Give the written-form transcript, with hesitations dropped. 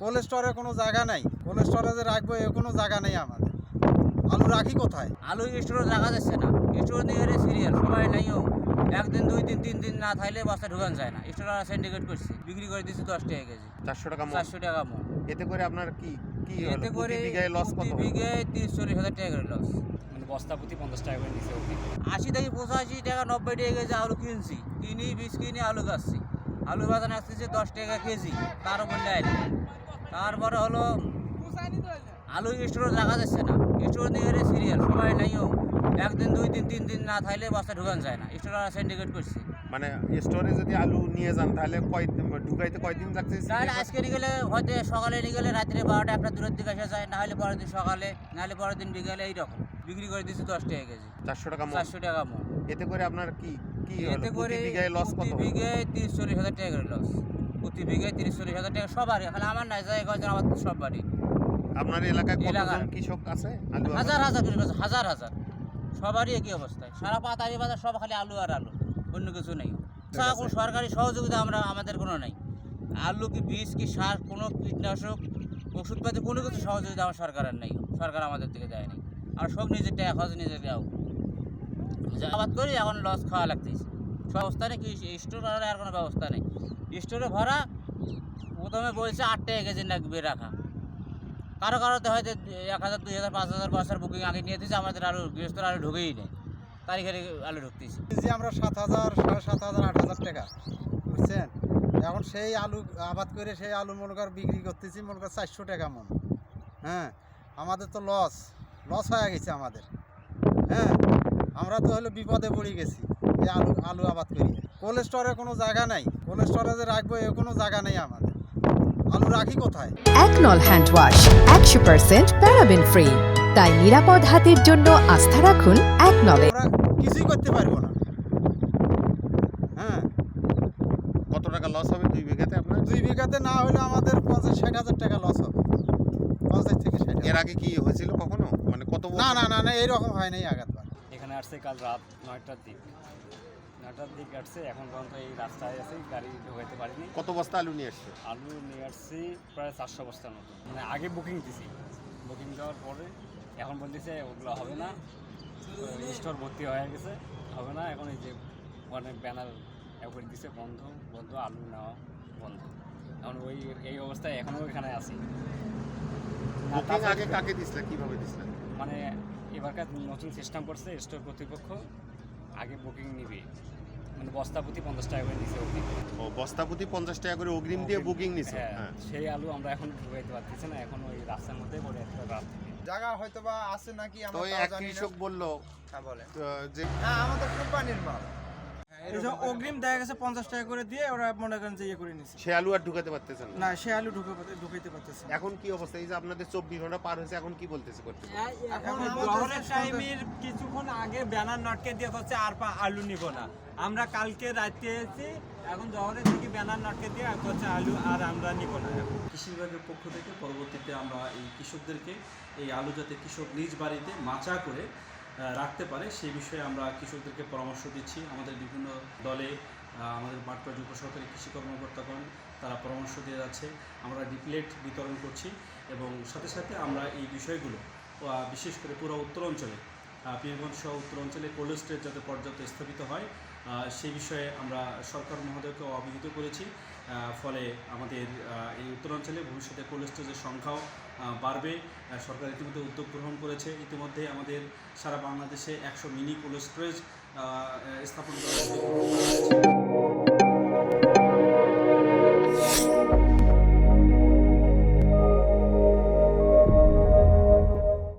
Cold স্টোরে কোনো জায়গা নাই, কোল্ড স্টোরেজে রাখবো এ কোনো জায়গা নেই আমাদের। আলু রাখি কোথায়? আলু স্টোরে রাখা যাচ্ছে না, স্টোর নিয়ে সিরিয়াল সবাই নাইও, একদিন 2 দিন 3 দিন না থাকলে বস্তা ঢুকান যায় না। স্টোর সিন্ডিকেট করছে, বিক্রি করে দিচ্ছি 10 টাকা কেজি, 400 টাকা মণ। 400 টাকা মন। এতে করে আপনার কি কি হলো? এতে করে প্রতি বিঘায় লস কত প্রতি হলো? বিঘায় 30-40 হাজার টাকা করে লস। মানে বস্তা প্রতি 50 টাকা করে নিচে ওকে 80 থেকে 85 টাকা 90 টাকা কেজি আলু কিনছি, বীজ কিনে আলু গাছছি। আলু বাজার আসতেছে 10 টাকা কেজি, তার উপর নেয় না। তারপরে হলো আলু স্টোরে রাখা যাচ্ছে না, স্টোর নিয়ে সিরিয়াল সবাই নাইও, একদিন 2 দিন 3 দিন না থাকলে বস্তা ঢুকান যায় না। স্টোর সিন্ডিকেট করছে। মানে স্টোরে যদি আলু নিয়ে যান তাহলে ঢুকাইতে কয়দিন লাগছে? তাহলে আজকে নিয়ে গেলে হয়তো সকালে নিয়ে গেলে রাত্রে 12টা 1টা দূরের দিকে আসা যায়, না হলে পরের দিন সকালে, না হলে পরের দিন বিকেলে, এইরকম বিক্রি করে দিচ্ছি 10 টাকা কেজি, 400 টাকা মণ। 400 টাকা মন। এতে করে আপনার কি কি হলো? এতে করে প্রতি বিঘায় লস কত প্রতি হলো? বিঘায় 30-40 হাজার টাকা করে লস। প্রতি বিঘায় 30-40 হাজার টাকা সবারই, খালি আমার নাই, যায় কয়েকজন আমার সবারই। আপনার এলাকায় কতজন এলাকার কৃষক আছে আলু আবাদ? হাজার হাজার হাজার হাজার সবারই একই অবস্থায়। সারা পাতারি বাজার সব খালি আলু আর আলু, অন্য কিছু নেই। কোনো সরকারি সহযোগিতা আমাদের কোনো নেই। আলু কি বীজ কি সার, কোনো কীটনাশক ওষুধপাতি কোনো কিছু সহযোগিতা আমার সরকারের নেই, সরকার আমাদের থেকে দেয়নি। আর সব নিজের টাকা খরচ নিজে দেওয়া, যা আবাদ করি এখন লস খাওয়া লাগতেছে। সব ব্যবস্থা নেই, কি স্টোর আর কোনো ব্যবস্থা নেই। স্টোরে ভরা প্রথমে বলছে 8 টাকা কেজি লাগবে রাখা, কারো কারোতে হয়তো 1000, 2000, 5000 বছর বুকিং আগে নিয়ে দিয়েছে, আমাদের আলু গৃহস্থর আলু ঢুকেই নেই, তারিখে আলু ঢুকতেছি। যে আমরা 7,000, 7,500, 8,000 টাকা, বুঝছেন? এখন সেই আলু আবাদ করে সেই আলু মনে কর বিক্রি করতেছি মনে কর 400 টাকা মন। হ্যাঁ, আমাদের তো লস হয়ে গেছে আমাদের। হ্যাঁ, আমরা তো হলো বিপদে পড়ে গেছি এই আলু আবাদ করি। কোল্ড স্টোরে কোনো জায়গা নাই, কোল্ড স্টোরেজে রাখবো এ কোনো জায়গা নেই আমাদের। আলু রাখি কোথায়? একনল হ্যান্ড ওয়াশ 100% প্যারাবেন ফ্রি, তাই নিরাপদ হাতের জন্য আস্থা রাখুন একনলে। আমরা কিছুই করতে পারবো না। হ্যাঁ, কত টাকা লস হবে 2 বিঘাতে আপনার? 2 বিঘাতে না হলে আমাদের 50-60 হাজার টাকা লস হবে। 50 থেকে 60 এর আগে কি হয়েছিল কখনো? মানে কত না না না না এইরকম হয় নাই আগাতবার। এখানে আসছে কাল রাত 9টার দিক, 9টার দিক আসছে। এখন পর্যন্ত এই রাস্তায় আছে, গাড়ি ঢোকাইতে পারিনি। কত বস্তা আলু নিয়ে আসছে? আলু নিয়ে আসছি প্রায় 400 বস্তার মতো। মানে আগে বুকিং দিছি, বুকিং দেওয়ার পরে এখন বলতেছে ওগুলো হবে না, স্টোর ভর্তি হয়ে গেছে, হবে না। এখন এই যে অনেক ব্যানার করে দিছে, বন্ধ বন্ধ, আলু নেওয়া বন্ধ। এখন এই অবস্থায় এখনও এখানে আছি। বুকিং আগে কাকে দিছিলেন, কিভাবে দিছিলেন? মানে এবারকার নতুন সিস্টেম করছে স্টোর কর্তৃপক্ষ, আগে বুকিং নিবে, মানে বস্তা প্রতি 50 টাকা করে নিচে অগ্রিম। ও, বস্তা প্রতি 50 টাকা করে অগ্রিম দিয়ে বুকিং নিছে। হ্যাঁ, হ্যাঁ, সেই আলু আমরা এখন ঢুকাইতে পারতেছি না, এখন ওই রাস্তার মধ্যে পড়ে একটা রাত থেকে। জায়গা হয়তো বা আছে নাকি তো আমরা এক কৃষক বললো হ্যাঁ বলে যে হ্যাঁ আমাদের কোম্পানির মাল। এইসব অগ্রিম দেখা গেছে 50 টাকা করে দিয়ে ওরা মনে করেন যে ইয়ে করে নিছে। সে আলু আর ঢুকাতে পারতেছেন না। না, সে আলু ঢুকাইতে পারতেছে না। এখন কি অবস্থা? এই যে আপনাদের 24 ঘন্টা পার হয়েছে, এখন কি বলতেছে করতে? এখন জহরের টাইমের কিছুক্ষণ আগে ব্যানার নটকে দিয়ে হচ্ছে আর আলু নিব না, আমরা কালকে রাতে এসেছি, এখন জহরের থেকে ব্যানার নটকে দিয়ে হচ্ছে আলু আর আমরা নিব না। কৃষি বিভাগের পক্ষ থেকে পরবর্তীতে আমরা এই কৃষকদেরকে এই আলু যাতে কৃষক নিজ বাড়িতে মাচা করে রাখতে পারে সেই বিষয়ে আমরা কৃষকদেরকে পরামর্শ দিচ্ছি। আমাদের বিভিন্ন দলে আমাদের মাঠ পর্যায়ে উপসহকারী কৃষি কর্মকর্তাগণ তারা পরামর্শ দিয়ে যাচ্ছে, আমরা ডিপ্লেট বিতরণ করছি এবং সাথে সাথে আমরা এই বিষয়গুলো বিশেষ করে পুরো উত্তর অঞ্চলে, পীরগঞ্জ সহ উত্তর অঞ্চলে কোল্ড স্টোরেজ যাতে পর্যাপ্ত স্থাপিত হয় সেই বিষয়ে আমরা সরকার মহোদয়কে অবহিত করেছি। ফলে আমাদের এই উত্তরাঞ্চলে ভবিষ্যতে কোল্ড স্টোরেজের সংখ্যাও বাড়বে। সরকার ইতিমধ্যে উদ্যোগ গ্রহণ করেছে, ইতিমধ্যে আমাদের সারা বাংলাদেশে 100 মিনি কোল্ড স্টোরেজ স্থাপন করা